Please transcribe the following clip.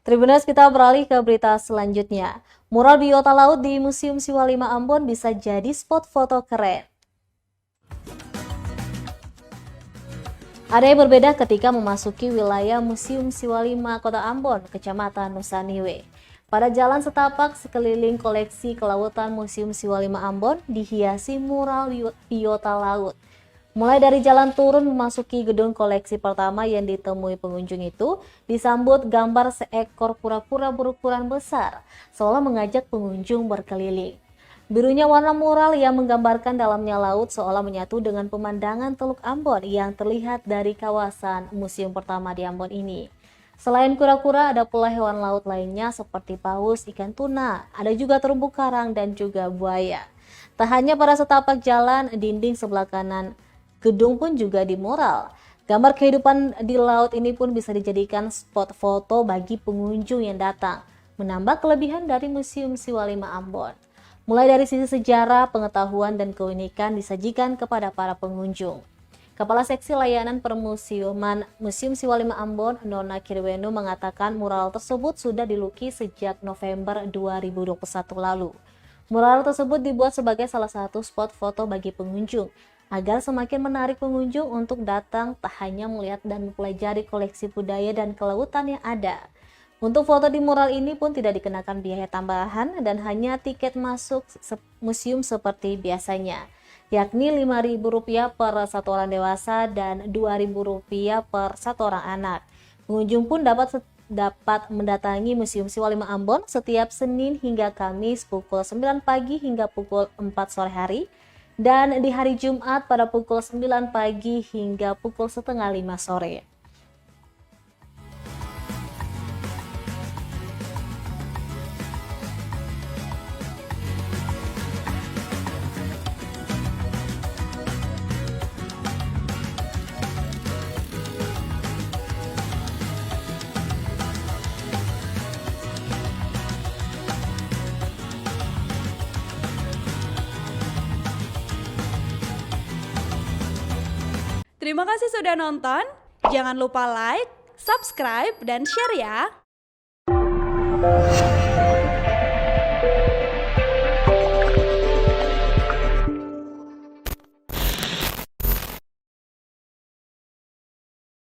Tribuners, kita beralih ke berita selanjutnya. Mural biota laut di Museum Siwa 5 Ambon bisa jadi spot foto keren. Ada yang berbeda ketika memasuki wilayah Museum Siwa 5 Kota Ambon, Kecamatan Nusaniwe. Pada jalan setapak sekeliling koleksi kelautan Museum Siwa 5 Ambon dihiasi mural biota laut. Mulai dari jalan turun memasuki gedung koleksi pertama yang ditemui pengunjung itu, disambut gambar seekor kura-kura berukuran besar, seolah mengajak pengunjung berkeliling. Birunya warna mural yang menggambarkan dalamnya laut seolah menyatu dengan pemandangan Teluk Ambon yang terlihat dari kawasan museum pertama di Ambon ini. Selain kura-kura, ada pula hewan laut lainnya seperti paus, ikan tuna, ada juga terumbu karang dan juga buaya. Tak hanya pada setapak jalan, dinding sebelah kanan gedung pun juga dimural. Gambar kehidupan di laut ini pun bisa dijadikan spot foto bagi pengunjung yang datang, menambah kelebihan dari Museum Siwa 5 Ambon. Mulai dari sisi sejarah, pengetahuan, dan keunikan disajikan kepada para pengunjung. Kepala Seksi Layanan Permusiuman Museum Siwa 5 Ambon, Nona Kirwenu, mengatakan mural tersebut sudah dilukis sejak November 2021 lalu. Mural tersebut dibuat sebagai salah satu spot foto bagi pengunjung, agar semakin menarik pengunjung untuk datang tak hanya melihat dan mempelajari koleksi budaya dan kelautan yang ada. Untuk foto di mural ini pun tidak dikenakan biaya tambahan dan hanya tiket masuk museum seperti biasanya, yakni Rp5.000 per satu orang dewasa dan Rp2.000 per satu orang anak. Pengunjung pun dapat mendatangi Museum Siwa 5 Ambon setiap Senin hingga Kamis pukul 9 pagi hingga pukul 4 sore hari, dan di hari Jumat pada pukul 9 pagi hingga pukul setengah 5 sore. Terima kasih sudah nonton. Jangan lupa like, subscribe, dan share ya.